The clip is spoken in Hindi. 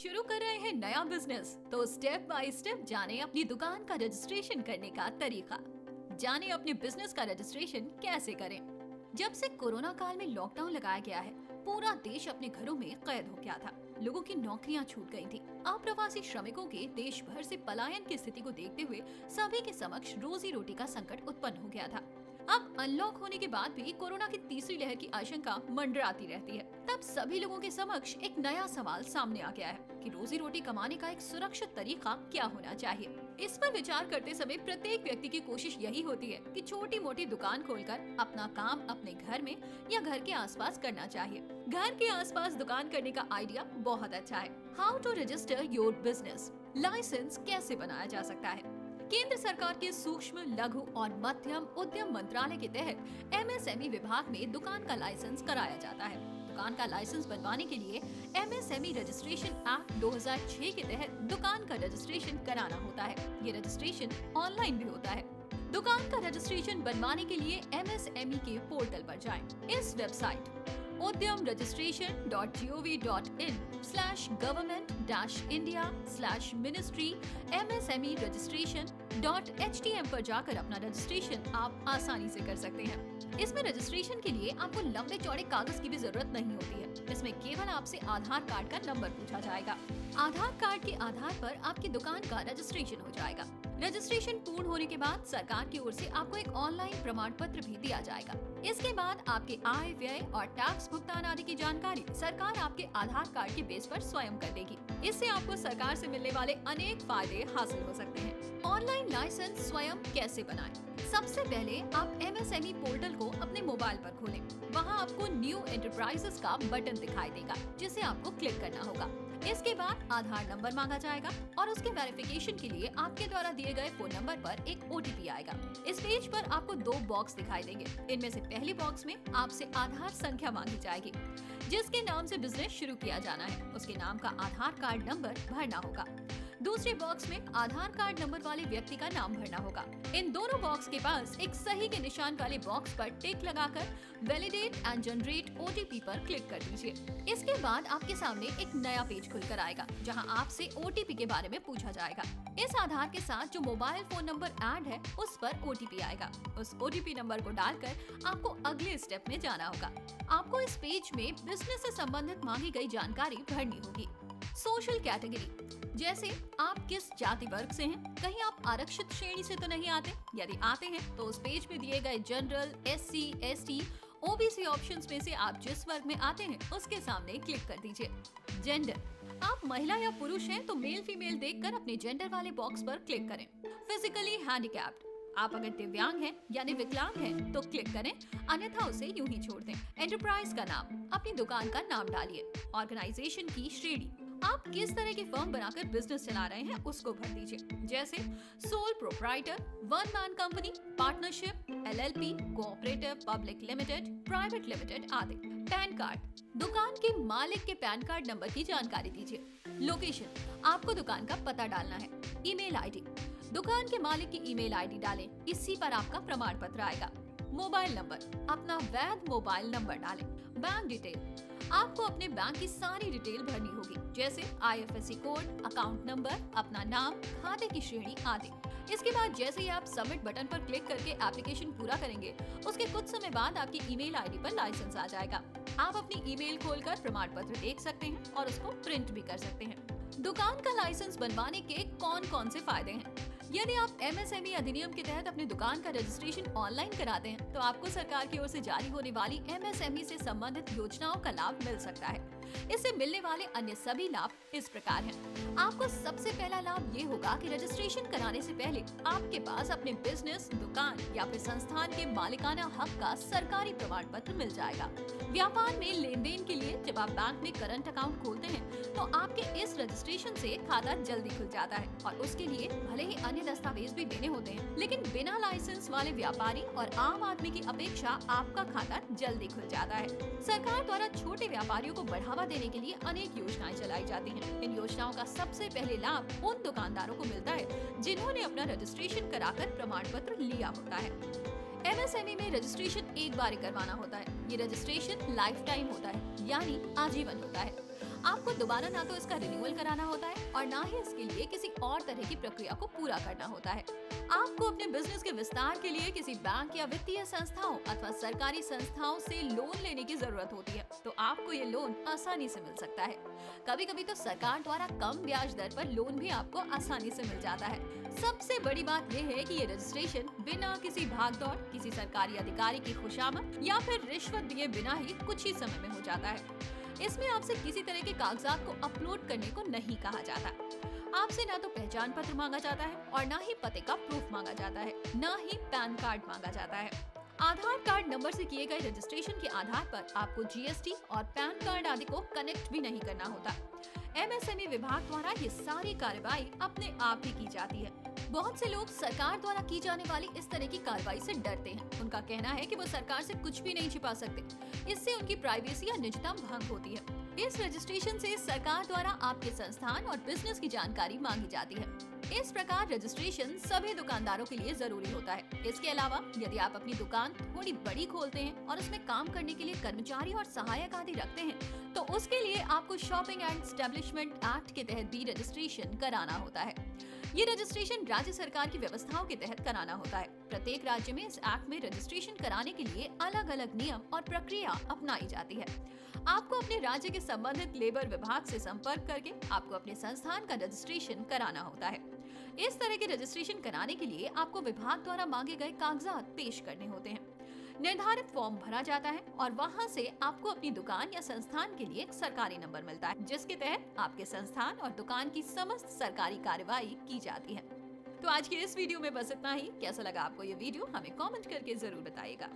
शुरू कर रहे हैं नया बिजनेस तो स्टेप बाय स्टेप जाने अपनी दुकान का रजिस्ट्रेशन करने का तरीका। जाने अपने बिजनेस का रजिस्ट्रेशन कैसे करें। जब से कोरोना काल में लॉकडाउन लगाया गया है, पूरा देश अपने घरों में कैद हो गया था। लोगों की नौकरियां छूट गई थी। अप्रवासी श्रमिकों के देश भर से पलायन की स्थिति को देखते हुए सभी के समक्ष रोजी रोटी का संकट उत्पन्न हो गया था। अब अनलॉक होने के बाद भी कोरोना की तीसरी लहर की आशंका मंडराती रहती है। तब सभी लोगों के समक्ष एक नया सवाल सामने आ गया है कि रोजी रोटी कमाने का एक सुरक्षित तरीका क्या होना चाहिए। इस पर विचार करते समय प्रत्येक व्यक्ति की कोशिश यही होती है कि छोटी मोटी दुकान खोलकर अपना काम अपने घर में या घर के आसपास करना चाहिए। घर के आसपास दुकान करने का आइडिया बहुत अच्छा है। How to register your business, licence कैसे बनाया जा सकता है। केंद्र सरकार के सूक्ष्म, लघु और मध्यम उद्यम मंत्रालय के तहत एमएसएमई विभाग में दुकान का लाइसेंस कराया जाता है। दुकान का लाइसेंस बनवाने के लिए एमएसएमई रजिस्ट्रेशन एक्ट 2006 के तहत दुकान का रजिस्ट्रेशन कराना होता है। ये रजिस्ट्रेशन ऑनलाइन भी होता है। दुकान का रजिस्ट्रेशन बनवाने के लिए एमएसएमई के पोर्टल पर जाएं। इस वेबसाइट udyam.gov.in/government-india/ministry-msme-registration.htm पर जाकर अपना रजिस्ट्रेशन आप आसानी से कर सकते हैं। इसमें रजिस्ट्रेशन के लिए आपको लंबे चौड़े कागज की भी जरूरत नहीं होती है। इसमें केवल आपसे आधार कार्ड का नंबर पूछा जाएगा। आधार कार्ड के आधार पर आपकी दुकान का रजिस्ट्रेशन हो जाएगा। रजिस्ट्रेशन पूर्ण होने के बाद सरकार की ओर से आपको एक ऑनलाइन प्रमाण पत्र भी दिया जाएगा। इसके बाद आपके आय, व्यय और टैक्स भुगतान आदि की जानकारी सरकार आपके आधार कार्ड के बेस पर स्वयं कर देगी। इससे आपको सरकार से मिलने वाले अनेक फायदे हासिल हो सकते हैं। ऑनलाइन लाइसेंस स्वयं कैसे बनाएं? सबसे पहले आप एमएसएमई पोर्टल को अपने मोबाइल पर खोलें। वहां आपको न्यू एंटरप्राइजेस का बटन दिखाई देगा, जिसे आपको क्लिक करना होगा। इसके बाद आधार नंबर मांगा जाएगा और उसके वेरिफिकेशन के लिए आपके द्वारा दिए गए फोन नंबर पर एक ओटीपी आएगा। इस पेज पर आपको 2 बॉक्स दिखाई देंगे। इनमें से पहले बॉक्स में आपसे आधार संख्या मांगी जाएगी। जिसके नाम से बिजनेस शुरू किया जाना है, उसके नाम का आधार कार्ड नंबर भरना होगा। दूसरे बॉक्स में आधार कार्ड नंबर वाले व्यक्ति का नाम भरना होगा। इन दोनों बॉक्स के पास एक सही के निशान वाले बॉक्स पर टिक लगाकर वैलिडेट एंड जनरेट ओटीपी पर क्लिक कर दीजिए। इसके बाद आपके सामने एक नया पेज खुलकर आएगा, जहां आपसे ओटीपी के बारे में पूछा जाएगा। इस आधार के साथ जो मोबाइल फोन नंबर ऐड है, उस पर ओटीपी आएगा। उस ओटीपी नंबर को डालकर आपको अगले स्टेप में जाना होगा। आपको इस पेज में बिजनेस से संबंधित मांगी गई जानकारी भरनी होगी। सोशल कैटेगरी, जैसे आप किस जाति वर्ग से हैं, कहीं आप आरक्षित श्रेणी से तो नहीं आते। यदि आते हैं तो उस पेज में दिए गए general, SC, ST, OBC options में से आप जिस वर्ग में आते हैं उसके सामने क्लिक कर दीजिए। जेंडर, आप महिला या पुरुष हैं तो मेल फीमेल देखकर अपने जेंडर वाले बॉक्स पर क्लिक करें। फिजिकली हैंडीकैप्ड, आप अगर दिव्यांग हैं यानी विकलांग हैं तो क्लिक करें, अन्यथा उसे यूं ही छोड़ दें। एंटरप्राइज का नाम, अपनी दुकान का नाम डालिए। ऑर्गेनाइजेशन की श्रेणी, आप किस तरह की फर्म बनाकर बिजनेस चला रहे हैं उसको भर दीजिए, जैसे sole proprietor, one man company, partnership, LLP, cooperative, public limited, private limited आदि। पैन कार्ड, दुकान के मालिक के पैन कार्ड नंबर की जानकारी दीजिए। लोकेशन, आपको दुकान का पता डालना है। ईमेल आईडी, दुकान के मालिक की ईमेल आईडी डालें, इसी पर आपका प्रमाण पत्र आएगा। मोबाइल नंबर, अपना वैध मोबाइल नंबर डालें। बैंक डिटेल, आपको अपने बैंक की सारी डिटेल भरनी होगी, जैसे आईएफएससी कोड, अकाउंट नंबर, अपना नाम, खाते की श्रेणी आदि। इसके बाद जैसे ही आप सबमिट बटन पर क्लिक करके एप्लीकेशन पूरा करेंगे, उसके कुछ समय बाद आपकी ईमेल आईडी पर लाइसेंस आ जाएगा। आप अपनी ईमेल खोलकर प्रमाण पत्र देख सकते हैं और उसको प्रिंट भी कर सकते हैं। दुकान का लाइसेंस बनवाने के कौन कौन से फायदे हैं? यदि आप एमएसएमई अधिनियम के तहत अपनी दुकान का रजिस्ट्रेशन ऑनलाइन कराते हैं तो आपको सरकार की ओर से जारी होने वाली एमएसएमई से संबंधित योजनाओं का लाभ मिल सकता है। इससे मिलने वाले अन्य सभी लाभ इस प्रकार हैं। आपको सबसे पहला लाभ ये होगा कि रजिस्ट्रेशन कराने से पहले आपके पास अपने बिजनेस, दुकान या फिर संस्थान के मालिकाना हक का सरकारी प्रमाण पत्र मिल जाएगा। व्यापार में लेन देन के लिए जब आप बैंक में करंट अकाउंट खोलते हैं तो आपके इस रजिस्ट्रेशन से खाता जल्दी खुल जाता है और उसके लिए भले ही अन्य दस्तावेज भी देने होते हैं, लेकिन बिना लाइसेंस वाले व्यापारी और आम आदमी की अपेक्षा आपका खाता जल्दी खुल जाता है। सरकार द्वारा छोटे व्यापारियों को बढ़ावा देने के लिए अनेक योजनाएं चलाई जाती हैं। इन योजनाओं का सबसे पहले लाभ उन दुकानदारों को मिलता है जिन्होंने अपना रजिस्ट्रेशन कराकर प्रमाण पत्र लिया होता है। एमएसएमई में रजिस्ट्रेशन एक बार ही करवाना होता है। ये रजिस्ट्रेशन लाइफ टाइम होता है, यानी आजीवन होता है। आपको दोबारा ना तो इसका रिन्यूअल कराना होता है और ना ही इसके लिए किसी और तरह की प्रक्रिया को पूरा करना होता है। आपको अपने बिजनेस के विस्तार के लिए किसी बैंक या वित्तीय संस्थाओं अथवा सरकारी संस्थाओं से लोन लेने की जरूरत होती है, तो आपको ये लोन आसानी से मिल सकता है। कभी कभी तो सरकार द्वारा कम ब्याज दर पर लोन भी आपको आसानी से मिल जाता है। सबसे बड़ी बात यह है कि ये रजिस्ट्रेशन बिना किसी भागदौड़, किसी सरकारी अधिकारी की खुशामद या फिर रिश्वत दिए बिना ही कुछ ही समय में हो जाता है। इसमें आपसे किसी तरह के कागजात को अपलोड करने को नहीं कहा जाता। आपसे ना तो पहचान पत्र मांगा जाता है और ना ही पते का प्रूफ मांगा जाता है, ना ही पैन कार्ड मांगा जाता है। आधार कार्ड नंबर से किए गए रजिस्ट्रेशन के आधार पर आपको जीएसटी और पैन कार्ड आदि को कनेक्ट भी नहीं करना होता। एमएसएमई विभाग द्वारा ये सारी कार्रवाई अपने आप ही की जाती है। बहुत से लोग सरकार द्वारा की जाने वाली इस तरह की कार्रवाई से डरते हैं। उनका कहना है कि वो सरकार से कुछ भी नहीं छिपा सकते, इससे उनकी प्राइवेसी या निजता भंग होती है। इस रजिस्ट्रेशन से सरकार द्वारा आपके संस्थान और बिजनेस की जानकारी मांगी जाती है। इस प्रकार रजिस्ट्रेशन सभी दुकानदारों के लिए जरूरी होता है। इसके अलावा यदि आप अपनी दुकान थोड़ी बड़ी खोलते हैं और उसमें काम करने के लिए कर्मचारी और सहायक आदि रखते हैं, तो उसके लिए आपको शॉपिंग एंड एस्टेब्लिशमेंट एक्ट के तहत भी रजिस्ट्रेशन कराना होता है। ये रजिस्ट्रेशन राज्य सरकार की व्यवस्थाओं के तहत कराना होता है। प्रत्येक राज्य में इस एक्ट में रजिस्ट्रेशन कराने के लिए अलग अलग नियम और प्रक्रिया अपनाई जाती है। आपको अपने राज्य के संबंधित लेबर विभाग से संपर्क करके आपको अपने संस्थान का रजिस्ट्रेशन कराना होता है। इस तरह के रजिस्ट्रेशन कराने के लिए आपको विभाग द्वारा मांगे गए कागजात पेश करने होते हैं। निर्धारित फॉर्म भरा जाता है और वहां से आपको अपनी दुकान या संस्थान के लिए एक सरकारी नंबर मिलता है, जिसके तहत आपके संस्थान और दुकान की समस्त सरकारी कार्रवाई की जाती है। तो आज के इस वीडियो में बस इतना ही। कैसा लगा आपको ये वीडियो हमें कमेंट करके जरूर बताइएगा।